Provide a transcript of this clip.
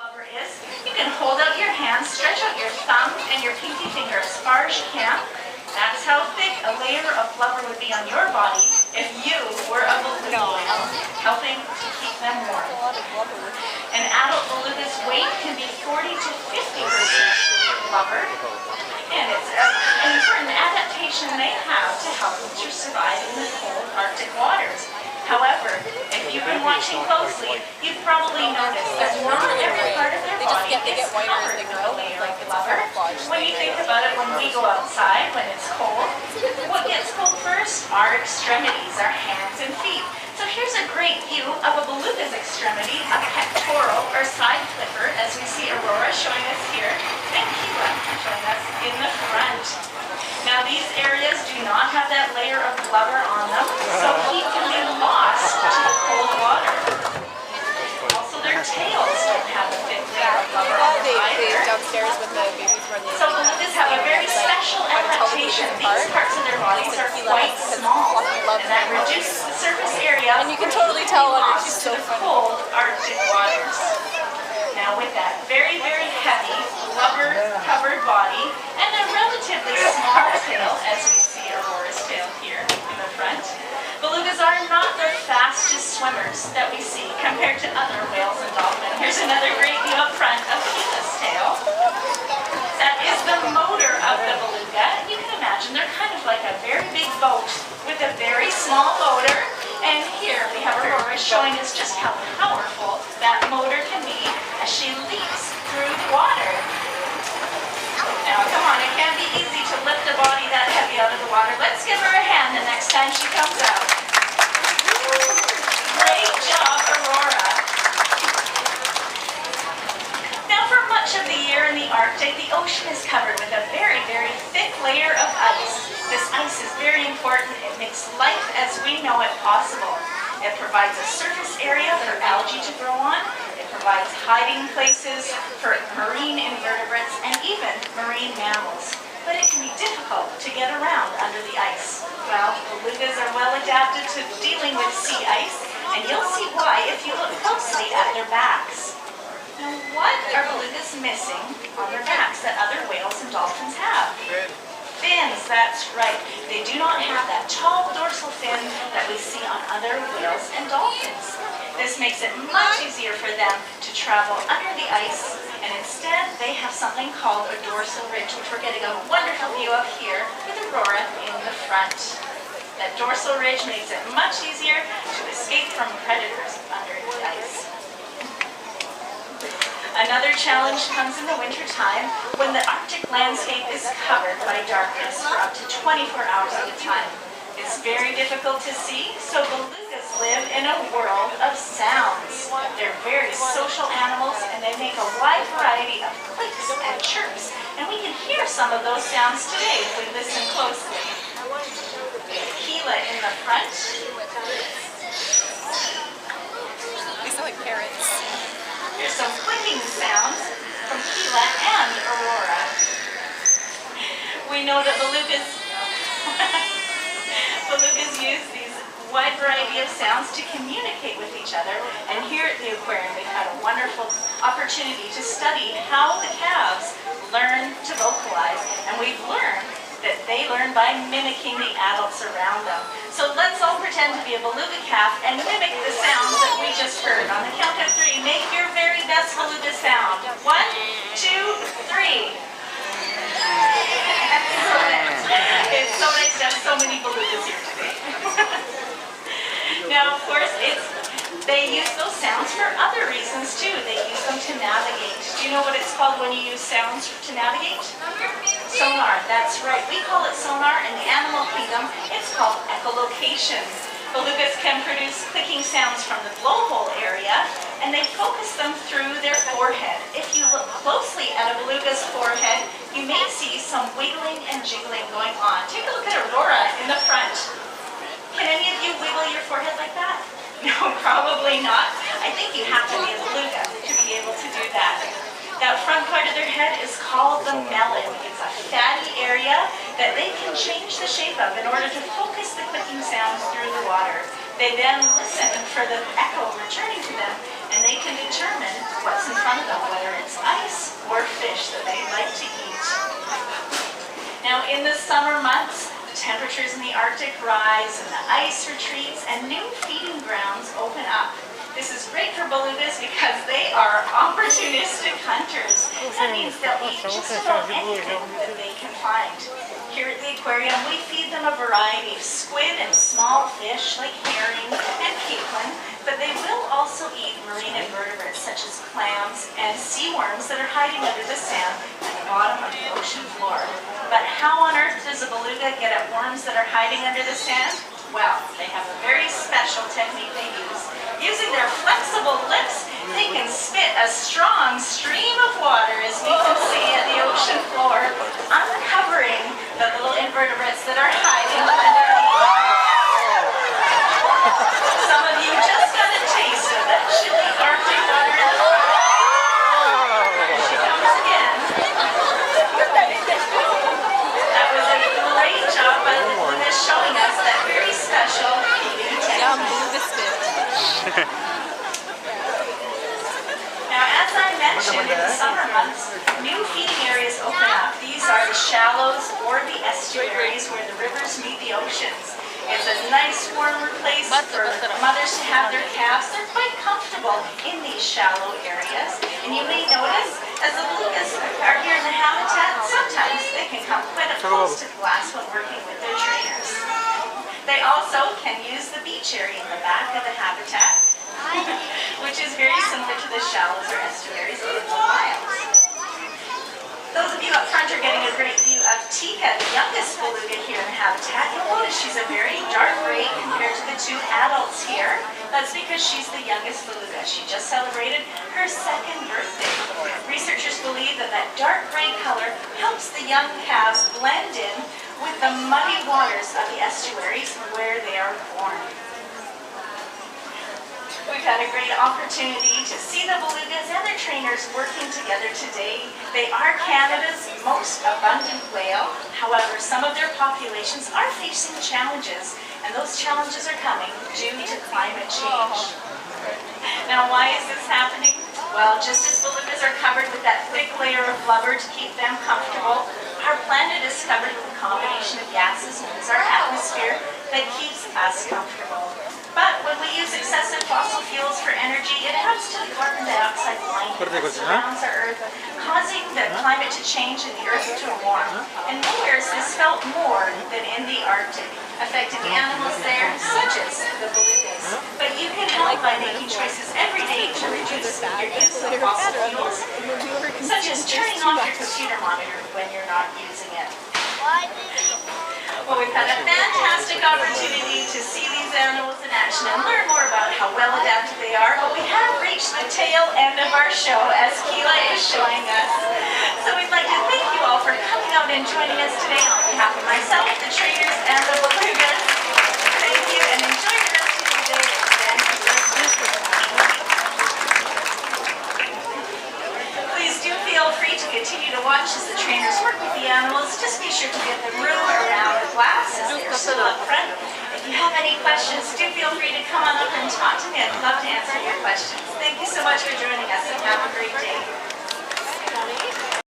Blubber is, you can hold out your hand, stretch out your thumb and your pinky finger as far as you can. That's how thick a layer of blubber would be on your body if you were a beluga whale, helping to keep them warm. An adult beluga's weight can be 40 to 50% blubber, and it's an important adaptation they have to help them to survive in the cold Arctic waters. However, if you've been watching closely, you've probably noticed that not every part of their body is covered with a layer of blubber. When you think about it, when we go outside, when it's cold, what gets cold first? Our extremities, our hands and feet. So here's a great view of a beluga's extremity, a pectoral or side flipper, as we see Aurora showing us here, and Keela showing us in the front. Now these areas do not have that layer of blubber on them, so heat can be lost to the cold water. Also their tails don't have a thick layer of blubber on them either. Downstairs with the babies So belugas have a very special adaptation. These parts of their bodies are quite small, and that reduces the surface area and you can totally tell when she's to so the cold Arctic waters. Now with that very, very heavy, blubber-covered body and a relatively small tail, as we see Aurora's tail here in the front, belugas are not the fastest swimmers that we see compared to other whales and dolphins. Here's another great view up front of Keela's tail. That is the motor of the beluga. You can imagine they're kind of like a very big boat with a very small motor. And here we have Aurora showing us just how powerful that motor can be as she leaps through the water. Now come on, it can't be easy to lift a body that heavy out of the water. Let's give her a hand the next time she comes out. Great job, Aurora. Now for much of the year in the Arctic, the ocean is covered with a very, very thick layer of ice. This ice is very important. It makes life as we know it possible. It provides a surface area for algae to grow on. It provides hiding places for marine invertebrates and even marine mammals. But it can be difficult to get around under the ice. Well, belugas are well adapted to dealing with sea ice, and you'll see why if you look closely at their backs. Now, what are belugas missing on their backs that other whales and dolphins have? Fins, that's right. They do not have that tall dorsal fin that we see on other whales and dolphins. This makes it much easier for them to travel under the ice, and instead they have something called a dorsal ridge, which we're getting a wonderful view of here with Aurora in the front. That dorsal ridge makes it much easier to escape from predators under the ice. Another challenge comes in the wintertime when the Arctic landscape is covered by darkness for up to 24 hours at a time. It's very difficult to see, so belugas live in a world of sounds. They're very social animals, and they make a wide variety of clicks and chirps, and we can hear some of those sounds today if we listen closely. Keela in the front. They sound like parrots. Here's some clicking sounds from Keela and Aurora. We know that belugas use these wide variety of sounds to communicate with each other. And here at the aquarium, we've had a wonderful opportunity to study how the calves learn to vocalize. And we've learned that they learn by mimicking the adults around them. So let's all pretend to be a beluga calf and mimic the sounds that we just heard. On the count of 3, make your very best beluga sound. 1, 2, 3. Excellent. It's so nice to have so many belugas here today. Now, of course, they use those sounds for other reasons too. They use them to navigate. Do you know what it's called when you use sounds to navigate? Sonar, that's right. We call it sonar. In the animal kingdom, it's called echolocation. Belugas can produce clicking sounds from the blowhole area, and they focus them through their forehead. If you look closely at a beluga's forehead, you may see some wiggling and jiggling going on. Take a look at Aurora in the front. Can any of you wiggle your forehead like that? No, probably not. I think you have to be a beluga to be able to do that. That front part of their head is called the melon. It's a fatty area that they can change the shape of in order to focus the clicking sounds through the water. They then listen for the echo returning to them, and they can determine what's in front of them, whether summer months, the temperatures in the Arctic rise and the ice retreats and new feeding grounds open up. This is great for belugas because they are opportunistic hunters. That means they'll eat just about anything that they can find. Here at the aquarium, we feed them a variety of squid and small fish like herring and capelin, but they will also eat marine invertebrates such as clams and sea worms that are hiding under the sand at the bottom of the ocean floor. But how on earth does a beluga get at worms that are hiding under the sand? Well, they have a very special technique they use. Using their flexible lips, they can spit a strong stream of water, as we can see at the ocean floor, uncovering the little invertebrates that are hiding underneath. Some of you just got a taste of that chilly Arctic water. Here she comes again. That was a great job by the beluga showing us that very special feeding Yum, technique. beluga spit. Now, as I mentioned, in the summer months, new feeding areas open up. These are the shallows or the estuaries where the rivers meet the oceans. It's a nice, warmer place for mothers to have their calves. They're quite comfortable in these shallow areas. And you may notice, as the belugas are here in the habitat, sometimes they can come quite up close to the glass when working with their trainers. They also can use the beach area in the back of the habitat, which is very similar to the shallows or estuaries in the wilds. Those of you up front are getting a great view of Tika, the youngest beluga here in the habitat. You'll notice she's a very dark gray compared to the two adults here. That's because she's the youngest beluga. She just celebrated her second birthday. Researchers believe that that dark gray color helps the young calves blend in with the muddy waters of the estuaries where they are born. We've had a great opportunity to see the belugas and their trainers working together today. They are Canada's most abundant whale. However, some of their populations are facing challenges, and those challenges are coming due to climate change. Now, why is this happening? Well, just as belugas are covered with that thick layer of blubber to keep them comfortable, our planet is covered with a combination of gases known as our atmosphere that keeps us comfortable. But when we use excessive fossil fuels for energy, it adds to the carbon dioxide blanket that surrounds our Earth, causing the climate to change and the Earth to warm. And nowhere is this felt more than in the Arctic, affecting animals there, such as the belugas. But you can help by making choices every day to reduce your use of fossil fuels, such as turning off your computer monitor when you're not using it. Well, we've had a fantastic opportunity to see these animals in action and learn more about how well adapted they are, but we have reached the tail end of our show, as Keela is showing us. So we'd like to thank you all for coming out and joining us today on behalf of myself, the trainers, and the belugas. Thank you, and enjoy the rest of your day at Vancouver. Please do feel free to continue to watch as the trainers work with the animals. Just be sure to give them room around the glass as they're still up front. If you have any questions, do feel free to come on up and talk to me. I'd love to answer your questions. Thank you so much for joining us, and have a great day.